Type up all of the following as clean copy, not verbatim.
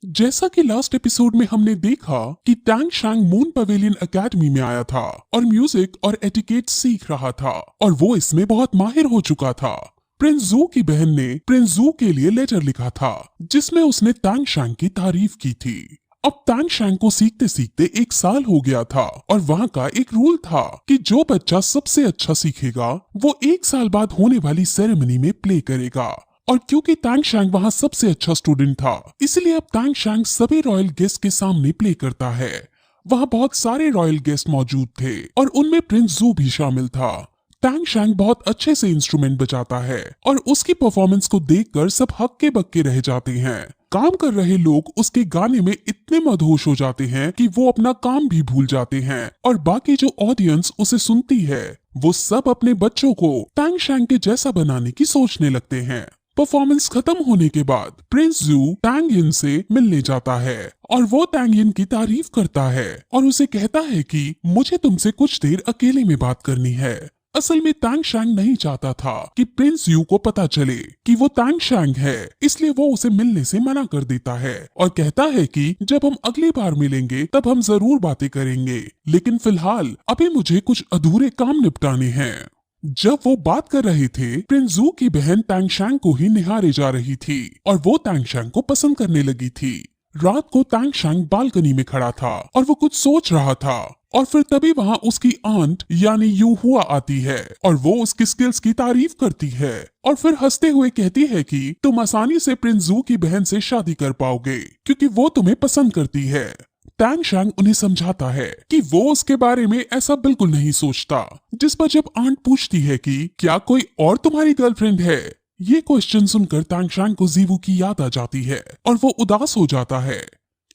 जैसा कि last episode में हमने देखा कि टैंग शैंग मून पवेलियन एकेडमी में आया था और म्यूजिक और एटिकेट सीख रहा था और वो इसमें बहुत माहिर हो चुका था। प्रिंस जू की बहन ने प्रिंस जू के लिए लेटर लिखा था जिसमें उसने टैंग शैंग की तारीफ की थी। अब टैंग शैंग को सीखते सीखते 1 साल हो गया था और वहाँ का एक रूल था कि जो बच्चा सबसे अच्छा सीखेगा वो 1 साल बाद होने वाली सेरेमनी में प्ले करेगा। और क्योंकि टैंग शैंग वहाँ सबसे अच्छा स्टूडेंट था इसलिए अब टैंग शैंग सभी रॉयल गेस्ट के सामने प्ले करता है। वहाँ बहुत सारे रॉयल गेस्ट मौजूद थे और उनमें प्रिंस जू भी शामिल था। टैंग शैंग बहुत अच्छे से इंस्ट्रूमेंट बजाता है और उसकी परफॉर्मेंस को देखकर सब हक्के बक्के रह जाते हैं। काम कर रहे लोग उसके गाने में इतने मदहोश हो जाते हैं कि वो अपना काम भी भूल जाते हैं और बाकी जो ऑडियंस उसे सुनती है वो सब अपने बच्चों को टैंग शैंग के जैसा बनाने की सोचने लगते हैं। परफॉर्मेंस खत्म होने के बाद प्रिंस जू टैंग यिन से मिलने जाता है और वो टैंग यिन की तारीफ करता है और उसे कहता है कि मुझे तुमसे कुछ देर अकेले में बात करनी है। असल में टैंग शैंग नहीं चाहता था कि प्रिंस यू को पता चले कि वो टैंग शैंग है, इसलिए वो उसे मिलने से मना कर देता है और कहता है कि जब हम अगली बार मिलेंगे तब हम जरूर बातें करेंगे, लेकिन फिलहाल अभी मुझे कुछ अधूरे काम निपटाने हैं। जब वो बात कर रहे थे प्रिंस जू की बहन टैंग शैंग को ही निहारे जा रही थी और वो टैंग शैंग को पसंद करने लगी थी। रात को टैंग शैंग बालकनी में खड़ा था और वो कुछ सोच रहा था और फिर तभी वहाँ उसकी आंट यानी यू हुआ आती है और वो उसकी स्किल्स की तारीफ करती है और फिर हंसते हुए कहती है कि तुम आसानी से प्रिंस जू की बहन से शादी कर पाओगे क्योंकि वो तुम्हें पसंद करती है। टैंग शैंग उन्हें समझाता है कि वो उसके बारे में ऐसा बिल्कुल नहीं सोचता, जिस पर जब आंट पूछती है कि क्या कोई और तुम्हारी गर्लफ्रेंड है, ये क्वेश्चन सुनकर टैंग शैंग को जीवू की याद आ जाती है और वो उदास हो जाता है।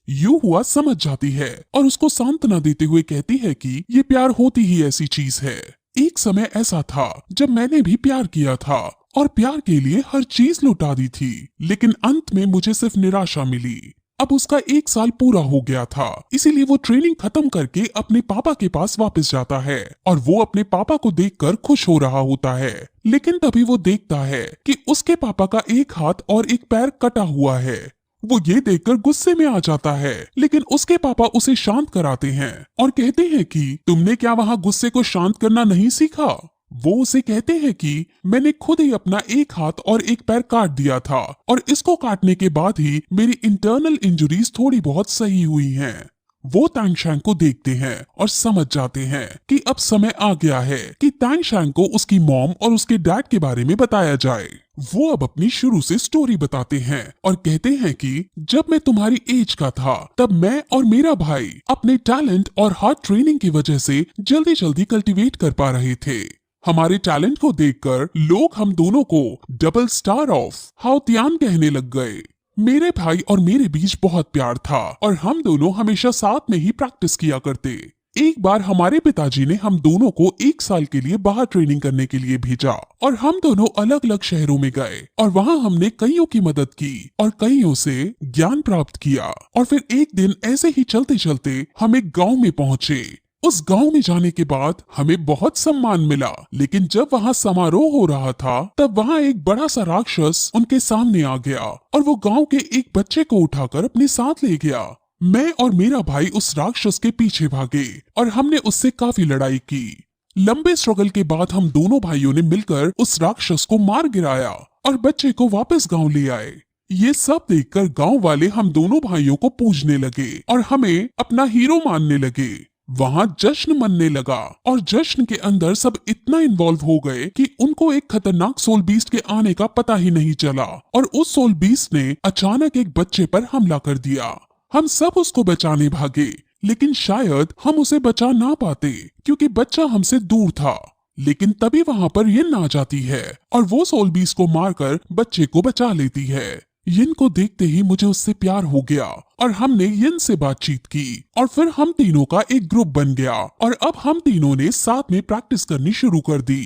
यू हुआ समझ जाती है और उसको सांत्वना देते हुए कहती है कि ये प्यार होती ही ऐसी चीज है। एक समय ऐसा था जब मैंने भी प्यार किया था और प्यार के लिए हर चीज लुटा दी थी, लेकिन अंत में मुझे सिर्फ निराशा मिली। अब उसका 1 साल पूरा हो गया था, इसीलिए वो ट्रेनिंग खत्म करके अपने पापा के पास वापस जाता है और वो अपने पापा को देखकर खुश हो रहा होता है, लेकिन तभी वो देखता है कि उसके पापा का एक हाथ और एक पैर कटा हुआ है। वो ये देखकर गुस्से में आ जाता है, लेकिन उसके पापा उसे शांत कराते हैं और कहते हैं कि तुमने क्या वहाँ गुस्से को शांत करना नहीं सीखा। वो उसे कहते हैं कि मैंने खुद ही अपना एक हाथ और एक पैर काट दिया था और इसको काटने के बाद ही मेरी इंटरनल इंजरीज थोड़ी बहुत सही हुई हैं। वो टैंग शैंग को देखते हैं और समझ जाते हैं कि अब समय आ गया है कि टैंग शैंग को उसकी मॉम और उसके डैड के बारे में बताया जाए। वो अब अपनी शुरू से स्टोरी बताते हैं और कहते हैं कि जब मैं तुम्हारी एज का था तब मैं और मेरा भाई अपने टैलेंट और हार्ड ट्रेनिंग की वजह से जल्दी जल्दी कल्टीवेट कर पा रहे थे। हमारे टैलेंट को देखकर लोग हम दोनों को डबल स्टार ऑफ हाउतियान कहने लग गए। मेरे भाई और मेरे बीच बहुत प्यार था और हम दोनों हमेशा साथ में ही प्रैक्टिस किया करते। एक बार हमारे पिताजी ने हम दोनों को 1 साल के लिए बाहर ट्रेनिंग करने के लिए भेजा और हम दोनों अलग अलग शहरों में गए और वहाँ हमने कईयों की मदद की और कईयों से ज्ञान प्राप्त किया। और फिर एक दिन ऐसे ही चलते चलते हम एक गाँव में पहुँचे। उस गांव में जाने के बाद हमें बहुत सम्मान मिला, लेकिन जब वहाँ समारोह हो रहा था तब वहाँ एक बड़ा सा राक्षस उनके सामने आ गया और वो गांव के एक बच्चे को उठाकर अपने साथ ले गया। मैं और मेरा भाई उस राक्षस के पीछे भागे और हमने उससे काफी लड़ाई की। लंबे स्ट्रगल के बाद हम दोनों भाइयों ने मिलकर उस राक्षस को मार गिराया और बच्चे को वापस गाँव ले आए। ये सब देखकर गाँव वाले हम दोनों भाइयों को पूजने लगे और हमें अपना हीरो मानने लगे। वहाँ जश्न मनने लगा और जश्न के अंदर सब इतना इन्वॉल्व हो गए कि उनको एक खतरनाक सोल बीस्ट के आने का पता ही नहीं चला और उस सोल बीस्ट ने अचानक एक बच्चे पर हमला कर दिया। हम सब उसको बचाने भागे, लेकिन शायद हम उसे बचा ना पाते क्योंकि बच्चा हमसे दूर था। लेकिन तभी वहाँ पर यिन आ जाती है और वो सोल बीस्ट को मारकर बच्चे को बचा लेती है। यिन को देखते ही मुझे उससे प्यार हो गया और हमने यिन से बातचीत की और फिर हम तीनों का एक ग्रुप बन गया और अब हम तीनों ने साथ में प्रैक्टिस करनी शुरू कर दी।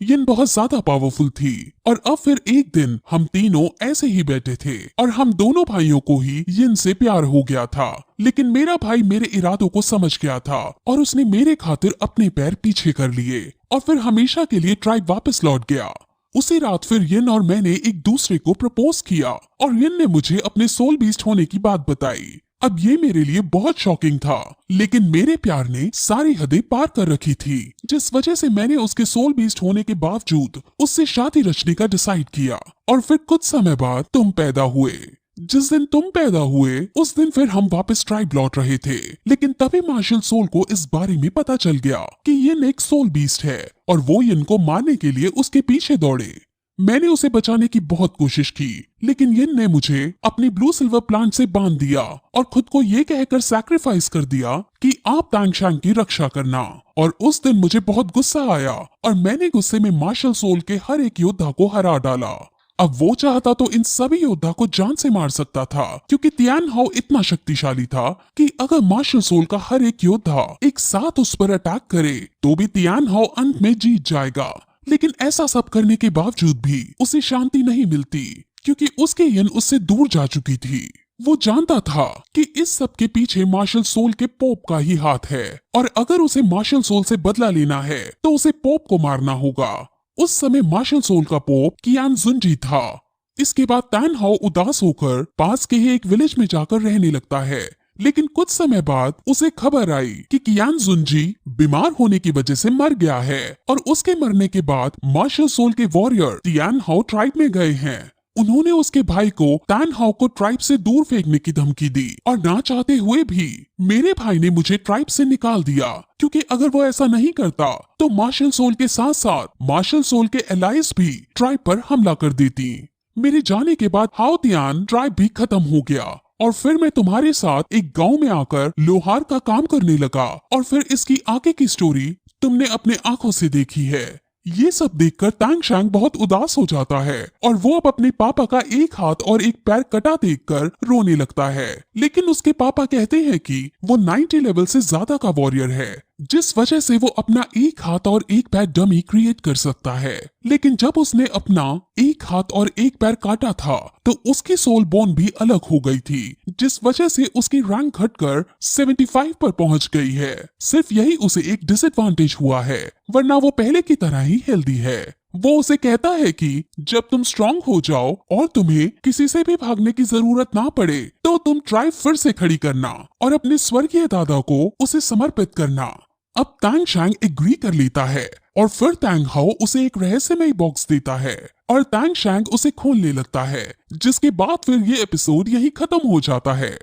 यिन बहुत ज्यादा पावरफुल थी और अब फिर एक दिन हम तीनों ऐसे ही बैठे थे और हम दोनों भाइयों को ही यिन से प्यार हो गया था, लेकिन मेरा भाई मेरे इरादों को समझ गया था और उसने मेरे खातिर अपने पैर पीछे कर लिए और फिर हमेशा के लिए ट्राइब वापस लौट गया। उसी रात फिर यिन और मैंने एक दूसरे को प्रपोज किया और यिन ने मुझे अपने सोल बीस्ट होने की बात बताई। अब ये मेरे लिए बहुत शॉकिंग था, लेकिन मेरे प्यार ने सारी हदें पार कर रखी थी, जिस वजह से मैंने उसके सोल बीस्ट होने के बावजूद उससे शादी रचने का डिसाइड किया। और फिर कुछ समय बाद तुम पैदा हुए। जिस दिन तुम पैदा हुए उस दिन फिर हम वापस ट्राइब लौट रहे थे, लेकिन तभी मार्शल सोल को इस बारे में पता चल गया कि यिन एक सोल बीस्ट है और वो यिन को मारने के लिए उसके पीछे दौड़े। मैंने उसे बचाने की बहुत कोशिश की, लेकिन यिन ने मुझे अपनी ब्लू सिल्वर प्लांट से बांध दिया और खुद को ये कहकर सैक्रिफाइस कर दिया कि आप तांगशांग की रक्षा करना। और उस दिन मुझे बहुत गुस्सा आया और मैंने गुस्से में मार्शल सोल के हर एक योद्धा को हरा डाला। अब वो चाहता तो इन सभी योद्धा को जान से मार सकता था, क्योंकि तियान हाओ इतना शक्तिशाली था कि अगर मार्शल सोल का हर एक योद्धा एक साथ उस पर अटैक करे तो भी तियान हाओ अंत में जीत जाएगा। लेकिन ऐसा सब करने के बावजूद भी उसे शांति नहीं मिलती, क्योंकि उसके यिन उससे दूर जा चुकी थी। वो जानता था कि इस सब के पीछे मार्शल सोल के पोप का ही हाथ है और अगर उसे मार्शल सोल से बदला लेना है तो उसे पोप को मारना होगा। उस समय मार्शल सोल का पोप कियान जुनजी था। इसके बाद तान हाओ उदास होकर पास के ही एक विलेज में जाकर रहने लगता है, लेकिन कुछ समय बाद उसे खबर आई कि कियान जुनजी बीमार होने की वजह से मर गया है और उसके मरने के बाद मार्शल सोल के वॉरियर तियान हाओ ट्राइब में गए हैं। उन्होंने उसके भाई को तान हाओ को ट्राइब से दूर फेंकने की धमकी दी और ना चाहते हुए भी मेरे भाई ने मुझे ट्राइब से निकाल दिया, क्योंकि अगर वो ऐसा नहीं करता तो मार्शल सोल के साथ साथ मार्शल सोल के एलाइज भी ट्राइब पर हमला कर देती। मेरे जाने के बाद हाओ तियान ट्राइब भी खत्म हो गया और फिर मैं तुम्हारे साथ एक गांव में आकर लोहार का काम करने लगा और फिर इसकी आगे की स्टोरी तुमने अपने आंखों से देखी है। ये सब देखकर तांगशांग बहुत उदास हो जाता है और वो अब अपने पापा का एक हाथ और एक पैर कटा देखकर रोने लगता है, लेकिन उसके पापा कहते हैं कि वो 90 लेवल से ज्यादा का वॉरियर है, जिस वजह से वो अपना एक हाथ और एक पैर डमी क्रिएट कर सकता है। लेकिन जब उसने अपना एक हाथ और एक पैर काटा था तो उसकी सोल बोन भी अलग हो गई थी, जिस वजह से उसकी रैंक घटकर 75 पर पहुंच गई है। सिर्फ यही उसे एक डिसएडवांटेज हुआ है, वरना वो पहले की तरह ही हेल्दी है। वो उसे कहता है कि जब तुम स्ट्रांग हो जाओ और तुम्हें किसी से भी भागने की जरूरत ना पड़े तो तुम ट्राइब फिर से खड़ी करना और अपने स्वर्गीय दादा को उसे समर्पित करना। अब तांगशांग एग्री कर लेता है और फिर तांग हाओ उसे एक रहस्यमय बॉक्स देता है और तांगशांग उसे खोलने लगता है, जिसके बाद फिर ये एपिसोड यही खत्म हो जाता है।